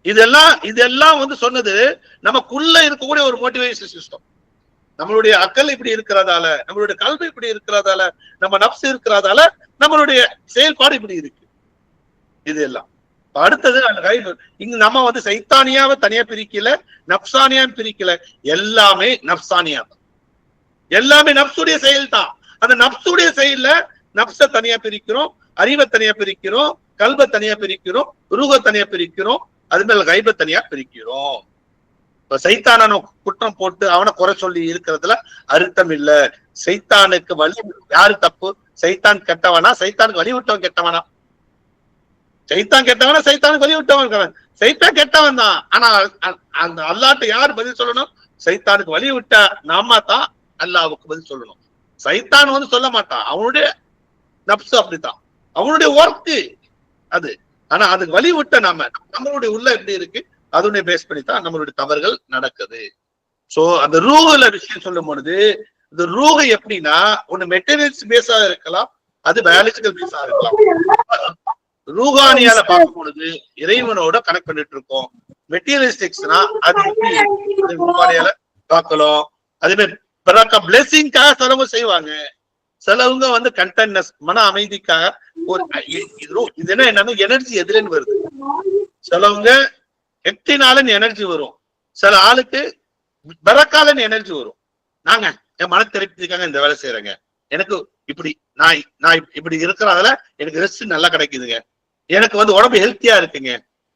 இதெல்லாம் வந்து சொன்னது நமக்குள்ள இருக்கக்கூடிய ஒரு மோட்டிவேஷன் சிஸ்டம். நம்மளுடைய அக்கல் இப்படி இருக்கிறதால, நம்மளுடைய கல்வி இப்படி இருக்கிறதால, நம்ம நப்சு இருக்கிறதால நம்மளுடைய செயல்பாடு இப்படி இருக்கு. இது எல்லாம் அடுத்தது இங்க நம்ம வந்து சைத்தானியாவை தனியா பிரிக்கல, நப்சானியா பிரிக்கல, எல்லாமே நப்சானியா தான். எல்லாமே நப்சுடைய செயல் தான். அந்த நப்சுடைய செயல்ல நப்ச தனியா பிரிக்கிறோம், அறிவை தனியா பிரிக்கிறோம், கல்வை தனியா பிரிக்கிறோம், ரூஹ தனியா பிரிக்கிறோம், அது மேல கைப தனியா பிரிக்கிறோம். இப்ப சைத்தான குற்றம் போட்டு அவனை குறை சொல்லி இருக்கிறதுல அர்த்தம் இல்ல. சைத்தானுக்கு வழி யாரு தப்பு? சைத்தான் கெட்டவனா? சைத்தானுக்கு வழி விட்டவன் கெட்டவனா? சைத்தான் கெட்டவனா? சைத்தானுக்கு வழி விட்டவன். சைத்தான் கெட்டவன் தான். ஆனா அந்த அல்லாட்ட யார் பதில் சொல்லணும்? சைத்தானுக்கு வழி விட்ட நாம தான் அல்லாவுக்கு பதில் சொல்லணும். சைத்தான் வந்து சொல்ல மாட்டான், அவனுடைய நப்சு அப்படித்தான், அவனுடைய ஒர்க்கு அது. ஆனா அதுக்கு வழி விட்ட நம்மளுடைய உள்ள எப்படி இருக்கு அதனுடைய பேஸ் பண்ணித்தான் நம்மளுடைய தவறுகள் நடக்குது. சோ அந்த ரூஹுல விஷயம் சொல்லும் பொழுது, இந்த ரூஹ எப்படின்னா ஒண்ணு மெட்டீரியல்ஸ் பேஸா இருக்கலாம், அது பயாலஜிக்கல் பேஸா இருக்கலாம். ரூஹானியால பார்க்கும் பொழுது இறைவனோட கனெக்ட் பண்ணிட்டு இருக்கோம். மெட்டீரியலிஸ்டிக்ஸ்னா அது எப்படி ரூஹானியால பார்க்கலாம். அதே மாதிரி பிளெஸிங்காக செலவு செய்வாங்க. சிலவங்க வந்து கண்டென்ட்னஸ், மன அமைதிக்காக ஒரு இது என்னன்னா எனர்ஜி எதுலன்னு வருது. சிலவங்க எக்டினாலன்னு எனர்ஜி வரும், சில ஆளுக்கு பரக்காலன்னு எனர்ஜி வரும். நாங்க என் மன திருப்திக்காக இந்த வேலை செய்யறேங்க, எனக்கு இப்படி நான் இப்படி இருக்கிறதால எனக்கு ரெஸ்ட் நல்லா கிடைக்குதுங்க, எனக்கு வந்து உடம்பு ஹெல்த்தியா இருக்குங்க,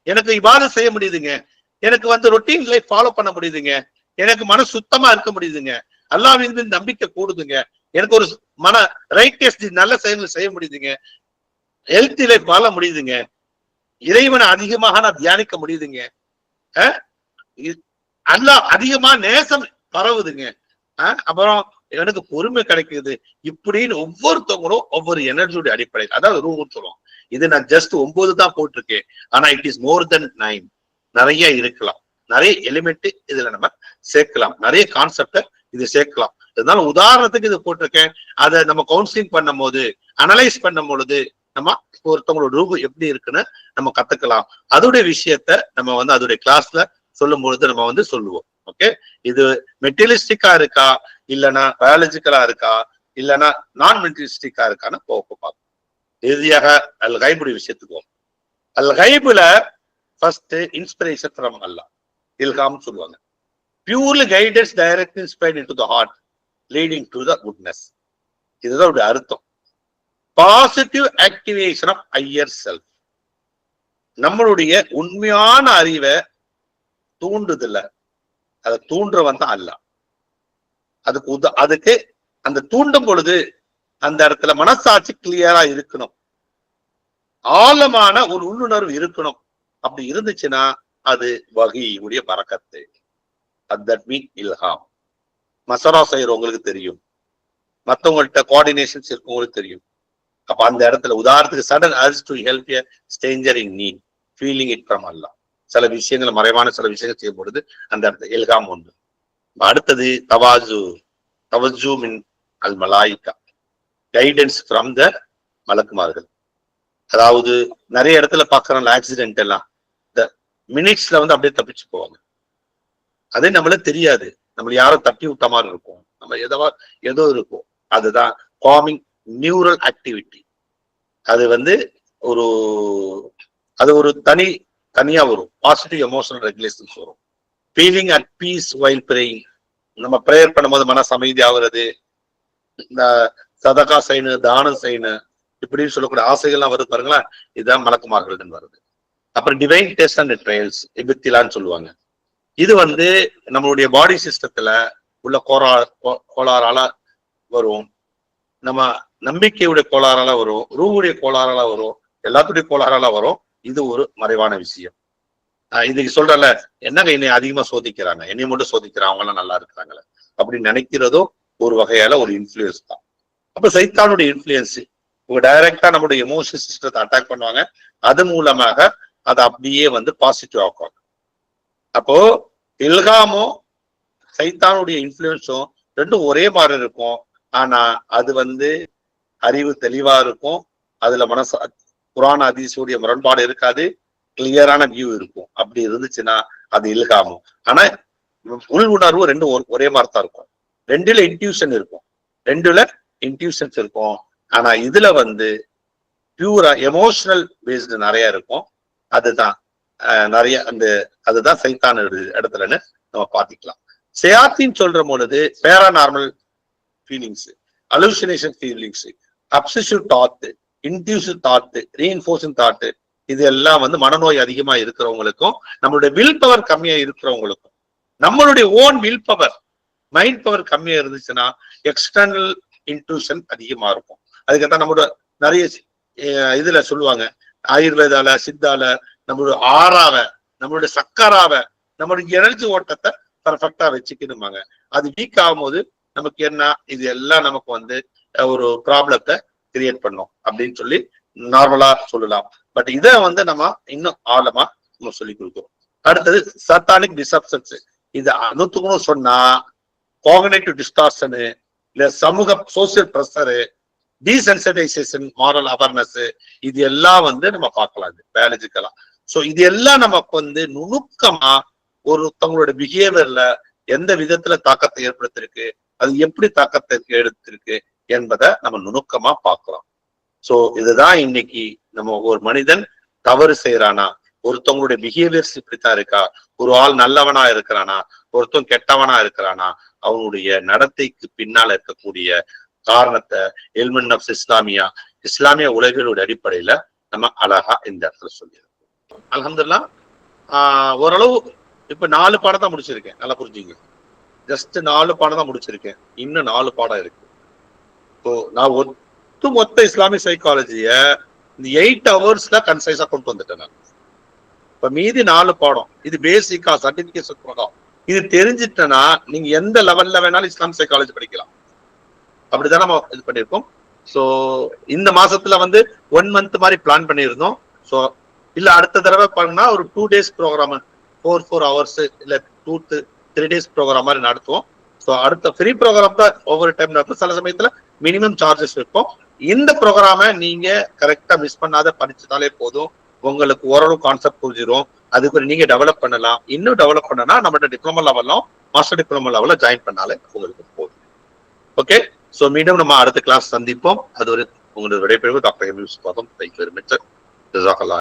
எனக்கு இபாதத் செய்ய முடியுதுங்க, எனக்கு வந்து ரொட்டீன் லைஃப் ஃபாலோ பண்ண முடியுதுங்க, எனக்கு மன சுத்தமா இருக்க முடியுதுங்க, அல்லாஹ்வின் மீது நம்பிக்கை கூடுதுங்க, எனக்கு ஒரு மன ரைட்டியஸ் நல்ல செயல்கள் செய்ய முடியுதுங்க, ஹெல்த்தி லைஃப் வாழ முடியுதுங்க, இறைவனை அதிகமாக நான் தியானிக்க முடியுதுங்க, அல்லாஹ் அதிகமா நேசம் பரவுதுங்க, அப்புறம் எனக்கு பொறுமை கிடைக்குது. இப்படின்னு ஒவ்வொருத்தவங்களும் ஒவ்வொரு எனர்ஜியோட அடிப்படையில், அதாவது ரூம் சொல்லுவோம். இது நான் ஜஸ்ட் 9 தான் போட்டிருக்கேன், ஆனா இட் இஸ் மோர் தென் 9. நிறைய இருக்கலாம், நிறைய எலிமெண்ட் இதுல நம்ம சேர்க்கலாம், நிறைய கான்செப்ட இது சேர்க்கலாம். அதனால உதாரணத்துக்கு இது போட்டிருக்கேன். அதை நம்ம கவுன்சிலிங் பண்ணும் போது, அனலைஸ் பண்ணும் பொழுது நம்ம ஒருத்தவங்களோட ரூபு எப்படி இருக்குன்னு நம்ம கத்துக்கலாம். அதோடைய விஷயத்த நம்ம வந்து அதோடைய கிளாஸ்ல சொல்லும் பொழுது நம்ம வந்து சொல்லுவோம். ஓகே, இது மெட்டீரியலிஸ்டிக்கா இருக்கா, இல்லைன்னா பயாலஜிக்கலா இருக்கா, இல்லைன்னா நான் மெட்டீரியலிஸ்டிக்கா இருக்கான்னு பார்ப்போம். இறுதியாக அல் கைபுடைய விஷயத்துக்கு அல் கைபுல ஃபர்ஸ்ட் இன்ஸ்பிரேஷன் ஃப்ரம் அல்லாஹ், இல்ஹாம் சொல்லுவாங்க. Purely guidance direct inspired into the heart leading to the goodness. இதுதான் ஒரு அர்த்தம். Positive activation of higher self. நம்மளுடைய உண்மையான அறிவை தூண்டுதில்ல, அதை தூண்டுறவன் தான் அல்லாஹ். அதுக்கு அந்த தூண்டும் பொழுது அந்த இடத்துல மனசாட்சி கிளியரா இருக்கணும், ஆழமான ஒரு உள்ளுணர்வு இருக்கணும். அப்படி இருந்துச்சுன்னா அது வஹீயுடைய பரக்கத்து. That mean Ilham. மசரா செய்யறவங்களுக்கு தெரியும், மற்றவங்கள்ட்ட கோஆர்டினேஷன்ஸ் இருக்கவங்களுக்கு தெரியும். அப்ப அந்த இடத்துல உதாரணத்துக்கு sudden urge to help a stranger in need, feeling it from Allah. சில விஷயங்கள், மறைவான சில விஷயங்கள் செய்யும் பொழுது அந்த இடத்துல இல்ஹாம் உண்டு. அடுத்தது தவஜு மின் அல் மலாயிகா, கைடன்ஸ் ஃப்ரம் த மலக்குமார்கள். அதாவது நிறைய இடத்துல பாக்குறோம் ஆக்சிடென்ட் எல்லாம் இந்த மினிட்ஸ்ல வந்து அப்படியே தப்பிச்சு போவாங்க. அதே நம்மளுக்கு தெரியாது, நம்மள யாரும் தட்டி விட்ட மாதிரி இருக்கும், நம்ம ஏதோ இருக்கும். அதுதான் காமிங் நியூரல் ஆக்டிவிட்டி. அது வந்து ஒரு தனியா வரும். பாசிட்டிவ் எமோஷனல் ரெகுலேஷன்ஸ் வரும். Feeling at piece while praying. நம்ம ப்ரேயர் பண்ணும்போது மனசு அமைதி ஆகுறது, இந்த சதகா செய்யணும், தானம் செய்யணும், இப்படின்னு சொல்லக்கூடிய ஆசைகள்லாம் வருது பாருங்களா, இதுதான் மலக்குமார்கள் வருது. அப்புறம் டிவைன் டெஸ்ட் அண்ட் ட்ரையல்ஸ், இபித்திலான்னு சொல்லுவாங்க. இது வந்து நம்மளுடைய பாடி சிஸ்டத்துல உள்ள கோளாறால வரும், நம்ம நம்பிக்கையுடைய கோளாறால வரும், ரூவுடைய கோளாறால வரும், எல்லாத்துடைய கோளாறால வரும். இது ஒரு மறைவான விஷயம். இதுக்கு சொல்றல, என்னங்க என்னை அதிகமா சோதிக்கிறாங்க, என்னை மட்டும் சோதிக்கிறாங்க, அவங்க எல்லாம் நல்லா இருக்கிறாங்களே அப்படின்னு நினைக்கிறதோ ஒரு வகையால ஒரு இன்ஃபுளுன்ஸ் தான். அப்ப சைத்தானுடைய இன்ஃபுளுன்ஸ் இவங்க டைரக்டா நம்மளுடைய எமோஷனல் சிஸ்டத்தை அட்டாக் பண்ணுவாங்க. அது மூலமாக அதை அப்படியே வந்து பாசிட்டிவ் ஆக்குவாங்க. அப்போ இல்ஹாமும் சைத்தானுடைய இன்ஃபுளுன்ஸும் ரெண்டும் ஒரே மாதிரி இருக்கும். ஆனா அது வந்து அறிவு தெளிவா இருக்கும், அதுல குர்ஆன் ஹதீஸுடைய முரண்பாடு இருக்காது, கிளியரான வியூ இருக்கும். அப்படி இருந்துச்சுன்னா அது இல்ஹாமும். ஆனா உள் உணர்வு ரெண்டும் ஒரே மாதிரி தான் இருக்கும். ரெண்டுல இன்ட்யூஷன் இருக்கும், ரெண்டுல இன்ட்யூஷன்ஸ் இருக்கும். ஆனா இதுல பியூரா எமோஷனல் பேஸ்டு நிறைய இருக்கும். அதுதான் நிறைய அதுதான் சைத்தான இடத்துலன்னு நம்ம பாத்துக்கலாம். ஷயாத்தீன் சொல்ற பொழுது paranormal feelings, hallucination feelings, obsessive thought, intrusive thought, reinforcing thought, இது எல்லாம் மனநோய் அதிகமா இருக்கிறவங்களுக்கும் நம்மளுடைய வில் பவர் கம்மியா இருக்கிறவங்களுக்கும், நம்மளுடைய own will power mind power கம்மியா இருந்துச்சுன்னா எக்ஸ்டர்னல் இன்ட்யூஷன் அதிகமா இருக்கும். அதுக்கத்தான் நம்மளோட நிறைய இதுல சொல்லுவாங்க, ஆயுர்வேதால சித்தால நம்மளோட ஆறாவ, நம்மளுடைய சக்கராவ, நம்மளுடைய எனர்ஜி ஓட்டத்தை பர்ஃபெக்டா வச்சுக்கணுமாங்க. அது வீக் ஆகும் போது நமக்கு என்ன, இது எல்லாம் நமக்கு ஒரு ப்ராப்ளத்தை கிரியேட் பண்ணும் அப்படின்னு சொல்லி நார்மலா சொல்லலாம். பட் இதை நம்ம இன்னும் ஆழமா நம்ம சொல்லி கொடுக்கிறோம். அடுத்தது சத்தானிக் டிசப்ஷன்ஸ். இது அனுத்துக்கணும் சொன்னா காக்னிட்டிவ் டிஸ்டார்ஷனு, இல்ல சமூக சோசியல் ப்ரெஷரு, டீசென்சிடைசேஷன், மாரல் அவேர்னஸ், இது எல்லாம் நம்ம பார்க்கலாம் பயாலஜிக்கலா. சோ இது எல்லாம் நமக்கு நுணுக்கமா ஒருத்தவங்களோட பிஹேவியர்ல எந்த விதத்துல தாக்கத்தை ஏற்படுத்திருக்கு, அது எப்படி தாக்கத்தை எடுத்திருக்கு என்பதை நம்ம நுணுக்கமா பார்க்கலாம். சோ இதுதான் இன்னைக்கு நம்ம ஒரு மனிதன் தவறு செய்யறானா, ஒருத்தவங்களுடைய பிஹேவியர்ஸ் இப்படித்தான் இருக்கா, ஒரு ஆள் நல்லவனா இருக்கிறானா, ஒருத்தவங்க கெட்டவனா இருக்கிறானா, அவனுடைய நடத்தைக்கு பின்னால இருக்கக்கூடிய காரணத்தை எல்மெண்ட் ஆஃப் இஸ்லாமிய உலகினுடைய அடிப்படையில நம்ம அழகா இந்த இடத்துல சொல்லியிருக்கோம். அல்ஹம்துலில்லாஹ். ஓரளவு இப்ப 4 பாடம் தான் முடிச்சிருக்கேன், நல்லா புரிஞ்சுங்க. ஜஸ்ட் 4 பாடம் தான் முடிச்சிருக்கேன், இன்னும் 4 பாடம் இருக்கு. ஸோ நான் மொத்த இஸ்லாமிக் சைக்காலஜிய இந்த 8 ஹவர்ஸ்ல கன்சைஸா கொண்டு வந்துட்டேன் நான். இப்ப மீதி 4 பாடம் இது பேசிக்கா சர்டிபிகேஷன் ப்ரோக்ராம். இது தெரிஞ்சிட்டேன்னா நீங்க எந்த லெவல்ல வேணாலும் இஸ்லாமிக் சைக்காலஜி படிக்கலாம். அப்படிதான் நம்ம இது பண்ணிருக்கோம். ஸோ இந்த மாசத்துல 1 மந்த் மாதிரி பிளான் பண்ணியிருந்தோம். ஸோ இல்ல அடுத்த தடவை பண்ணா ஒரு 2 days ப்ரோக்ராம், 4 hours இல்ல 2-3 days ப்ரோக்ராம் மாதிரி நடத்துவோம். ஸோ அடுத்த ஃப்ரீ ப்ரோக்ராம் தான் ஒவ்வொரு டைம் நடத்தும். சில சமயத்துல மினிமம் சார்ஜஸ் இருக்கும். இந்த ப்ரோக்ராம நீங்க கரெக்டா மிஸ் பண்ணாத படிச்சுட்டாலே போதும், உங்களுக்கு ஓரளவு கான்செப்ட் புரிஞ்சிடும். அதுக்கு நீங்க டெவலப் பண்ணலாம். இன்னும் டெவலப் பண்ணனா நம்மகிட்ட டிப்ளமோ லெவலும் மாஸ்டர் டிப்ளமோ லெவல்ல ஜாயின் பண்ணாலே உங்களுக்கு போதும். ஓகே, சோ மீண்டும் நம்ம அடுத்த கிளாஸ் சந்திப்போம். அது ஒரு உங்களோட விடைபெறுவது doctor M Yusuf. Thank you very much. ஜஸாக்கல்லாஹ்.